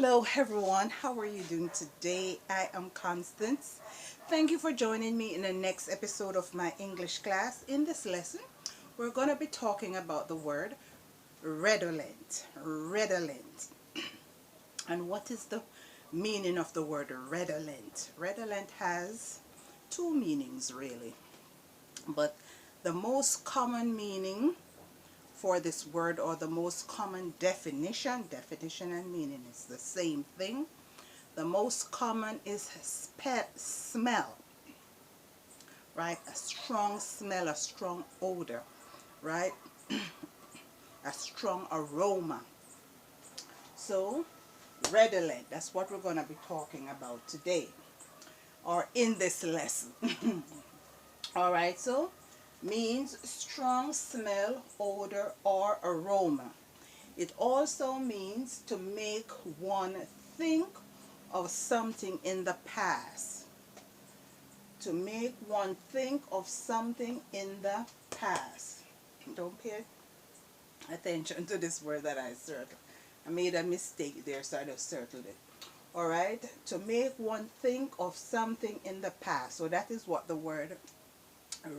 Hello everyone, how are you doing today? I am Constance. Thank you for joining me in the next episode of my English class. In this lesson, we're going to be talking about the word redolent. Redolent. And what is the meaning of the word redolent? Redolent has two meanings really, but the most common meaning for this word, or the most common definition and meaning is the same thing. The most common is smell, right? A strong smell, a strong odor, right? A strong aroma. So redolent, that's what we're going to be talking about today, or in this lesson. All right, so means strong smell, odor, or aroma. It also means to make one think of something in the past. To make one think of something in the past. Don't pay attention to this word that I circled. I made a mistake there, so I just circled it. Alright, to make one think of something in the past. So that is what the word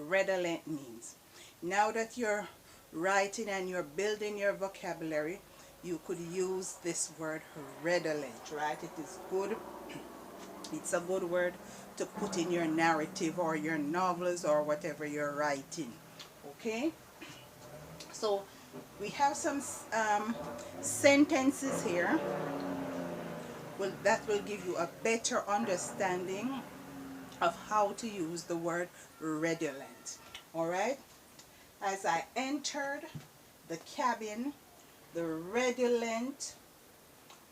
redolent means. Now that you're writing and you're building your vocabulary, you could use this word redolent, right? It is good. It's a good word to put in your narrative or your novels or whatever you're writing. Okay? So we have some sentences here that will give you a better understanding of how to use the word redolent. Alright? As I entered the cabin, the redolent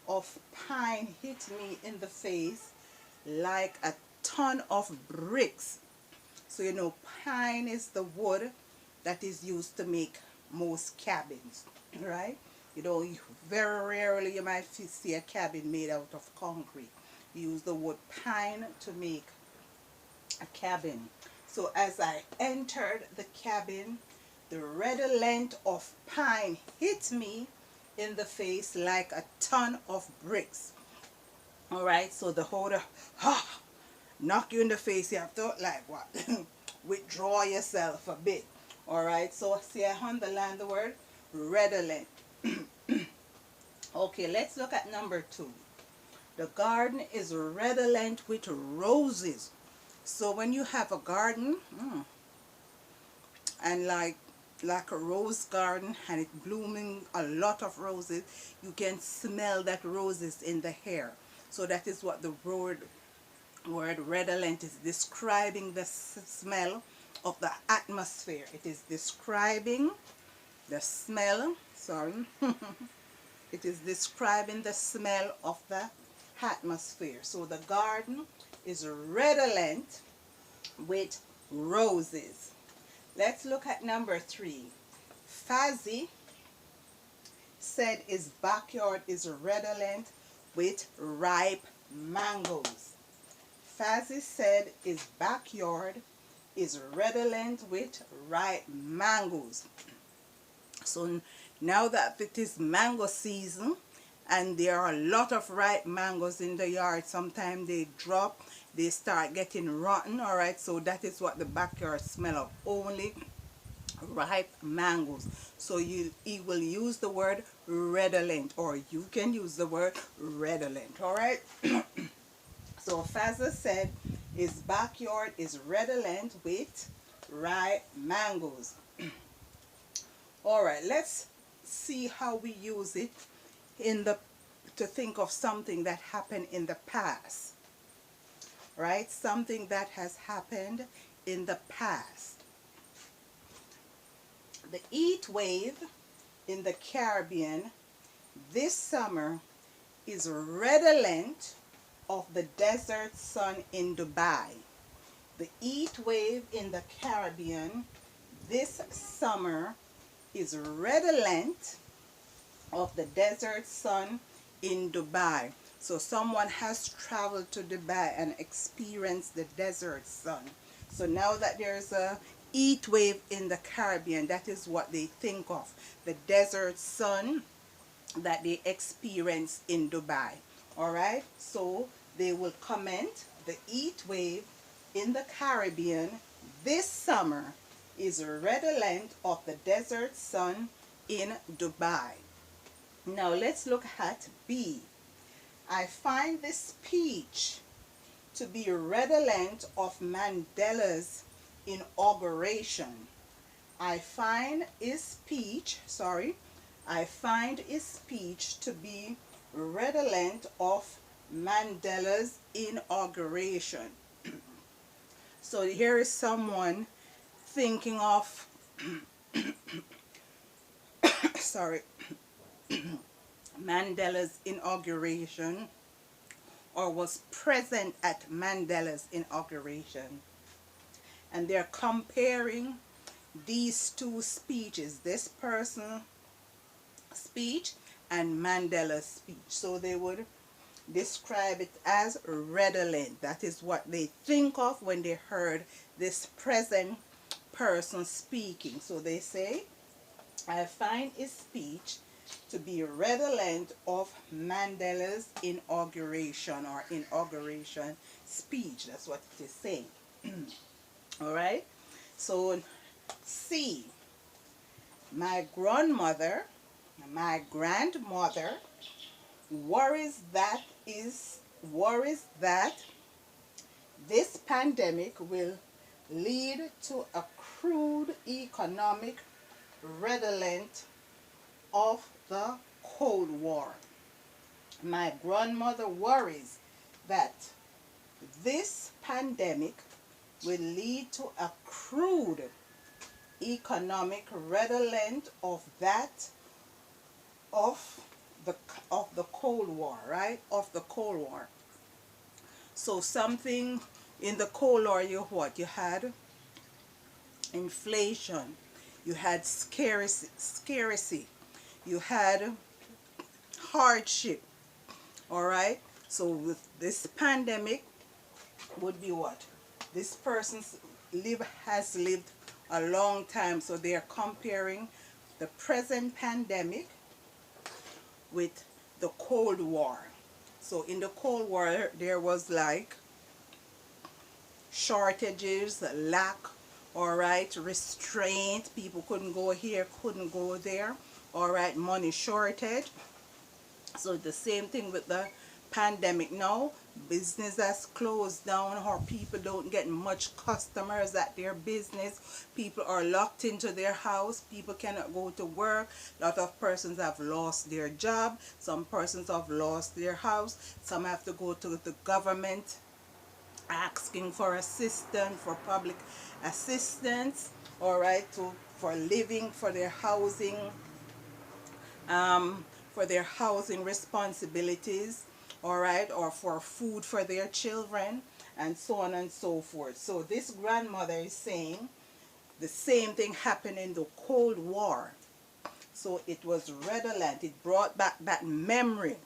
of pine hit me in the face like a ton of bricks. So you know, pine is the wood that is used to make most cabins, right? You know, very rarely you might see a cabin made out of concrete. You use the wood pine to make a cabin. So as I entered the cabin, the redolent of pine hit me in the face like a ton of bricks. Alright, so the holder knock you in the face, you have to like what? Withdraw yourself a bit. Alright, so see, I underline the word redolent. Okay, let's look at number 2. The garden is redolent with roses. So when you have a garden, and like a rose garden, and it's blooming a lot of roses, you can smell that roses in the air. So that is what the word redolent is describing, the smell of the atmosphere. It is describing the smell, it is describing the smell of the atmosphere. So the garden is redolent with roses. Let's look at number 3. Fuzzy said his backyard is redolent with ripe mangoes. Fuzzy said his backyard is redolent with ripe mangoes. So now that it is mango season and there are a lot of ripe mangoes in the yard, sometimes they drop, they start getting rotten. Alright, so that is what the backyard smell of, only ripe mangoes. So he will use the word redolent, or you can use the word redolent. Alright. So Fazza said his backyard is redolent with ripe mangoes. Alright, let's see how we use it to think of something that happened in the past. Right? Something that has happened in the past. The heat wave in the Caribbean this summer is redolent of the desert sun in Dubai. The heat wave in the Caribbean this summer is redolent of the desert sun in Dubai. So someone has traveled to Dubai and experienced the desert sun. So now that there's a heat wave in the Caribbean, that is what they think of, the desert sun that they experience in Dubai. Alright, so they will comment the heat wave in the Caribbean this summer is redolent of the desert sun in Dubai. Now let's look at B. I find this speech to be redolent of Mandela's inauguration. I find his speech to be redolent of Mandela's inauguration. So here is someone thinking of sorry, Mandela's inauguration, or was present at Mandela's inauguration, and they're comparing these two speeches, this person's speech and Mandela's speech. So they would describe it as redolent. That is what they think of when they heard this present person speaking. So they say, I find his speech to be redolent of Mandela's inauguration or inauguration speech. That's what it is saying. Alright? So C. My grandmother worries that this pandemic will lead to a crude economic redolent of the Cold War. My grandmother worries that this pandemic will lead to a crude economic redolent of the Cold War, right? Of the Cold War. So something in the Cold War, you had inflation, you had scarcity, you had hardship. All right. So with this pandemic would be what? This person has lived a long time, so they are comparing the present pandemic with the Cold War. So in the Cold War there was like shortages, lack, all right, restraint. People couldn't go here, couldn't go there. All right, money shortage. So the same thing with the pandemic now. Business has closed down, or people don't get much customers at their business. People are locked into their house. People cannot go to work. A lot of persons have lost their job. Some persons have lost their house. Some have to go to the government asking for assistance, for public assistance, all right, for living, for their housing responsibilities, all right, or for food for their children, and so on and so forth. So this grandmother is saying the same thing happened in the Cold War. So it was redolent. It brought back that memory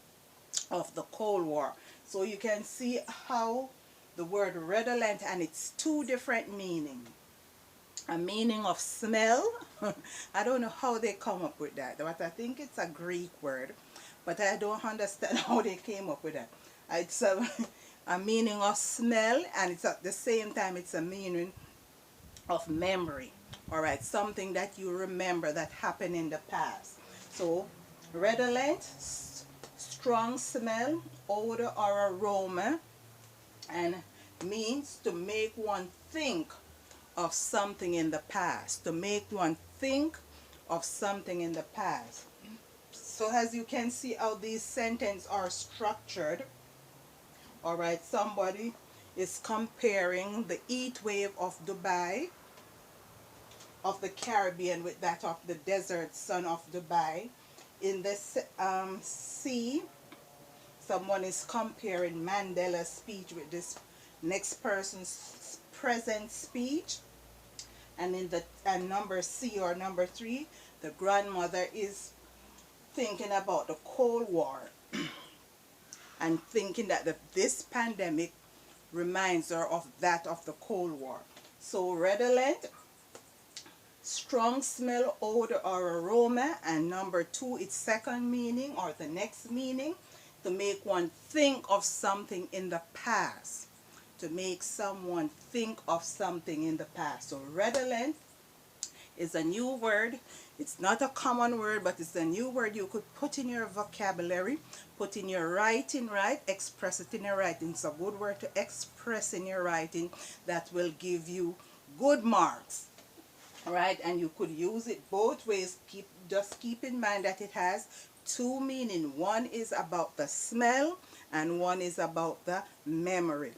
of the Cold War. So you can see how the word redolent, and it's two different meanings. A meaning of smell. I don't know how they come up with that, but I think it's a Greek word, but I don't understand how they came up with that. It's a meaning of smell, and it's at the same time it's a meaning of memory. All right, something that you remember that happened in the past. So redolent, strong smell, odor or aroma, and means to make one think of something in the past. To make one think of something in the past. So as you can see how these sentences are structured, all right, somebody is comparing the heat wave of Dubai, of the Caribbean, with that of the desert sun of Dubai. In this C, someone is comparing Mandela's speech with this next person's present speech. And in the number C, or number 3, the grandmother is thinking about the Cold War and thinking that this pandemic reminds her of that of the Cold War. So redolent, strong smell, odor or aroma, and number 2, its second meaning or the next meaning, to make one think of something in the past. To make someone think of something in the past. So redolent is a new word. It's not a common word, but it's a new word you could put in your vocabulary, put in your writing, right? Express it in your writing. It's a good word to express in your writing that will give you good marks. Right, and you could use it both ways. Just keep in mind that it has two meanings. One is about the smell and one is about the memory.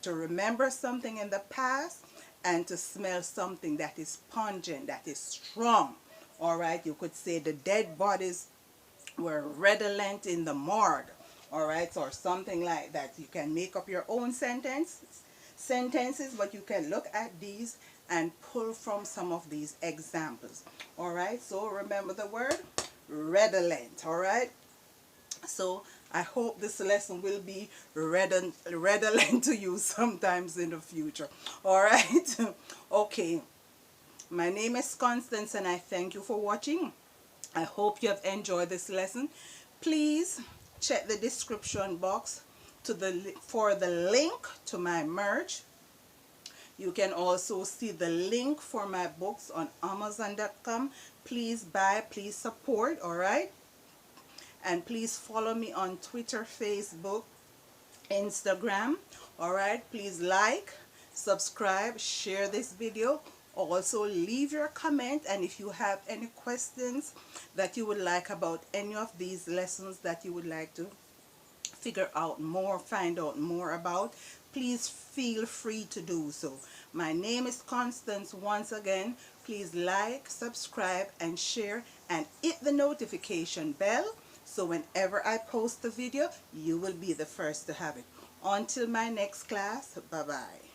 To remember something in the past and to smell something that is pungent, that is strong. All right, you could say the dead bodies were redolent in the morgue. All right, or something like that. You can make up your own sentences, but you can look at these and pull from some of these examples. All right, so remember the word redolent. All right, so I hope this lesson will be redolent to you sometimes in the future. All right, okay, my name is Constance and I thank you for watching. I hope you have enjoyed this lesson. Please check the description box for the link to my merch. You can also see the link for my books on Amazon.com. Please buy, please support, all right? And please follow me on Twitter, Facebook, Instagram, all right? Please like, subscribe, share this video. Also leave your comment, and if you have any questions that you would like about any of these lessons that you would like to find out more about, please feel free to do so. My name is Constance once again. Please like, subscribe, and share, and hit the notification bell so whenever I post a video, you will be the first to have it. Until my next class, bye-bye.